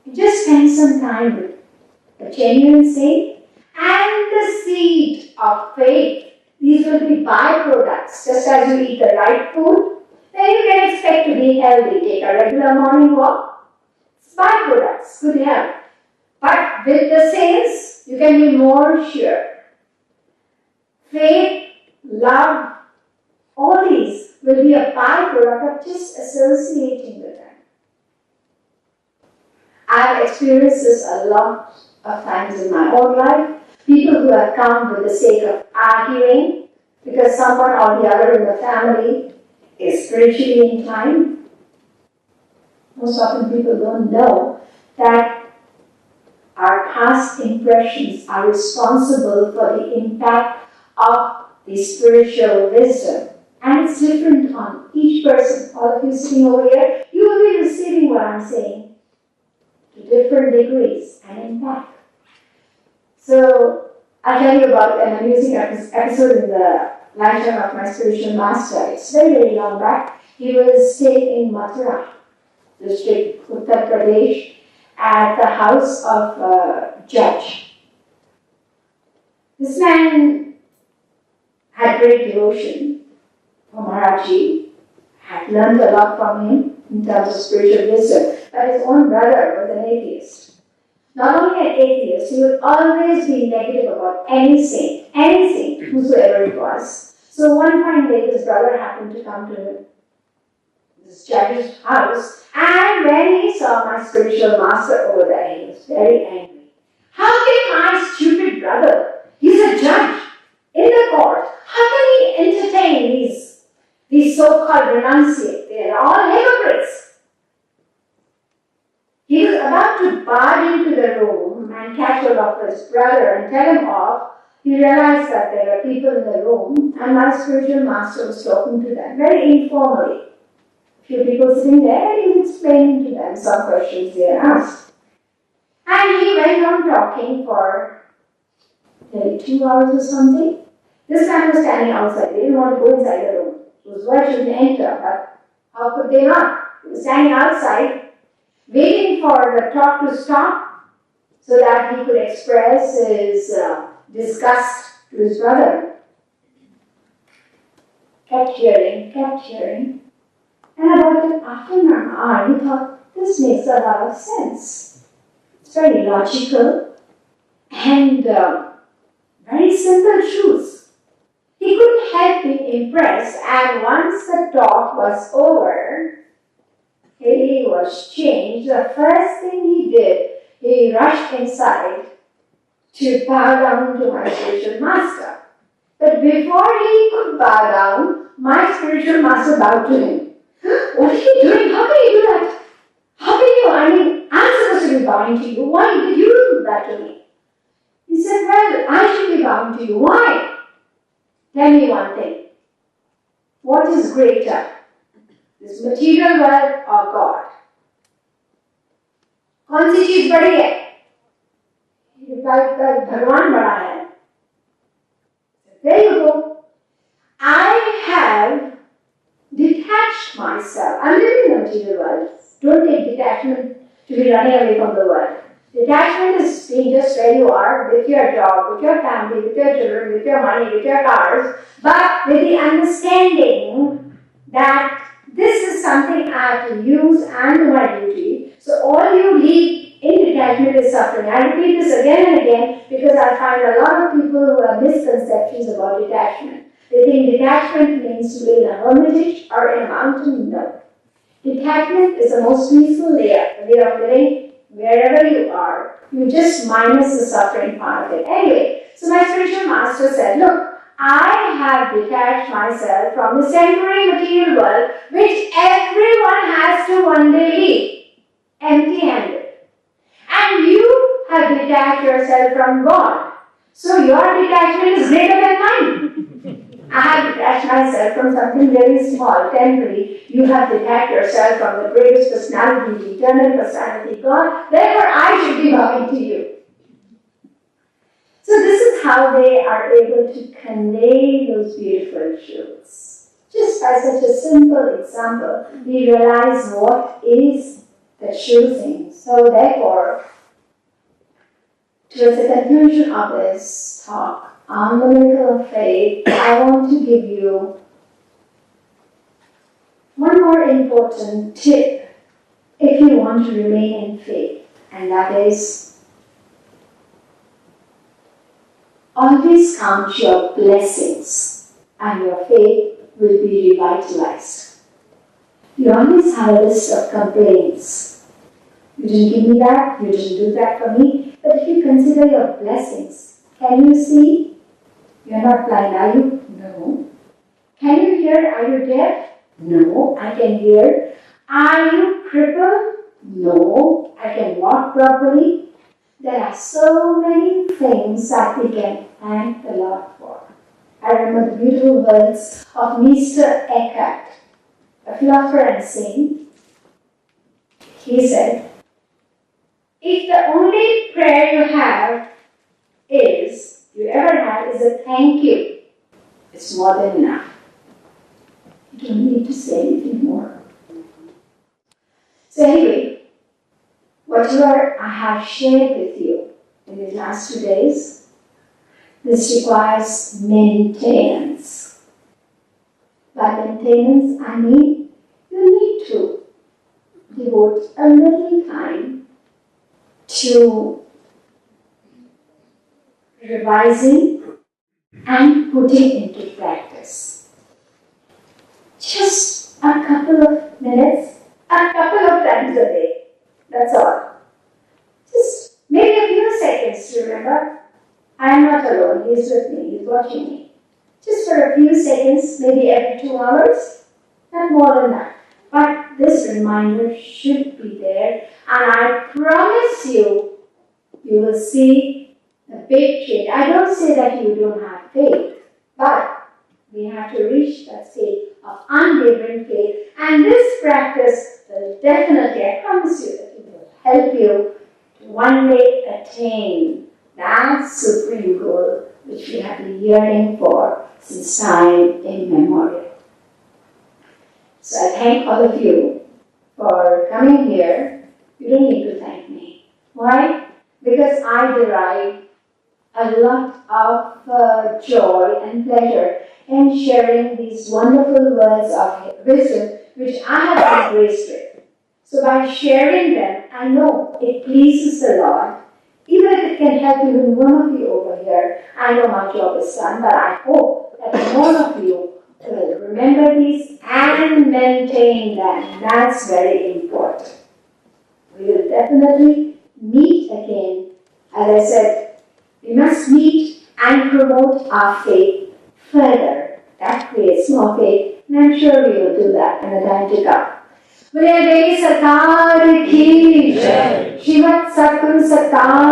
You just spend some time with a genuine saint and the seed of faith. These will be byproducts. Just as you eat the right food, then you can expect to be healthy. Take a regular morning walk. It's byproducts, good health. But with the saints, you can be more sure. Faith, love, all these will be a byproduct of just associating with them. I've experienced this a lot of times in my own life. People who have come for the sake of arguing because someone or the other in the family is spiritually inclined. Most often people don't know that our past impressions are responsible for the impact of the spiritual wisdom. And it's different on each person. All of you sitting over here, you will be receiving what I'm saying to different degrees and impact. So, I'll tell you about an amusing episode in the lifetime of my spiritual master. It's very, very long back. He was staying in Mathura district, Uttar Pradesh, at the house of a judge. This man had great devotion for Maharaj, had learned a lot from him in terms of spiritual wisdom, but his own brother was an atheist. Not only an atheist, he would always be negative about any saint, whosoever it was. So one fine day, his brother happened to come to this judge's house, and when he saw my spiritual master over there, he was very angry. How can my stupid brother, he's a judge in the court, how can he entertain these so-called renunciates? They are all hypocrites. He was about to barge into the room and catch hold of his brother and tell him off. He realized that there were people in the room and my spiritual master was talking to them very informally. A few people sitting there and he was explaining to them some questions they had asked. And he went on talking for maybe 2 hours or something. This man was standing outside. They didn't want to go inside the room. It was why shouldn't enter, but how could they not? He was standing outside, waiting for the talk to stop so that he could express his disgust to his brother. Kept hearing. And about after an hour, he thought, this makes a lot of sense. It's very logical and very simple truths. He couldn't help being impressed, and once the talk was over, he was changed. The first thing he did, he rushed inside to bow down to my spiritual master. But before he could bow down, my spiritual master bowed to him. What are you doing? How can you do that? How can you? I'm supposed to be bowing to you. Why did you do that to me? He said, well, I should be bowing to you. Why? Tell me one thing. What is greater? This material world or God? कौन सी चीज बड़ी है? भगवान बड़ा है. There you go. I have detached myself. I'm living in the material world. Don't take detachment to be running away from the world. Detachment is being just where you are, with your job, with your family, with your children, with your money, with your cars, but with the understanding that this is something I have to use and do my duty. So all you leave in detachment is suffering. I repeat this again and again because I find a lot of people who have misconceptions about detachment. They think detachment means to live in a hermitage or in a mountain. No. Detachment is the most peaceful way of living wherever you are. You just minus the suffering part of it. Anyway, so my spiritual master said, look, I have detached myself from the temporary material world which everyone has to one day leave, empty-handed. And you have detached yourself from God. So your detachment is greater than mine. I have detached myself from something very small, temporary. You have detached yourself from the greatest personality, the eternal personality, God. Therefore, I should be bowing to you. So this is how they are able to convey those beautiful truths. Just by such a simple example, we realize what is that choosing. So therefore, towards the conclusion of this talk on the miracle of faith, I want to give you one more important tip if you want to remain in faith, and that is always count your blessings and your faith will be revitalized. You always have a list of complaints. You didn't give me that, you didn't do that for me. But if you consider your blessings, can you see? You're not blind, are you? No. Can you hear? Are you deaf? No, I can hear. Are you crippled? No, I can walk properly. There are so many things that we can thank the Lord for. I remember the beautiful words of Mr. Eckhart, a philosopher and saint. He said, if the only prayer you ever have is a thank you, it's more than enough. You don't need to say anything more. So anyway, whatever I have shared with you in these last 2 days, this requires maintenance. By maintenance, I mean you need to devote a little time to revising and putting into practice. Just a couple of minutes, a couple of times a day. That's all. Just maybe a few seconds to remember, I am not alone, He is with me, He is watching me. Just for a few seconds, maybe every 2 hours, not more than that. But this reminder should be there, and I promise you, you will see a big change. I don't say that you don't have faith, but we have to reach that state of unwavering faith, and this practice will definitely, I promise you, that it will help you to one day attain that supreme goal which we have been yearning for since time immemorial. So I thank all of you for coming here. You don't need to thank me. Why? Because I derive a lot of joy and pleasure in sharing these wonderful words of wisdom which I have been graced with. So by sharing them, I know it pleases the Lord. Even if it can help even one of you over here, I know my job is done, but I hope that more of you will remember these and maintain them. That's very important. We will definitely meet again. As I said, we must meet and promote our faith further. That creates more faith, and I'm sure we will do that in the time to come. Devi Sarkar ki Jai. Shrimad Sadguru Sarkar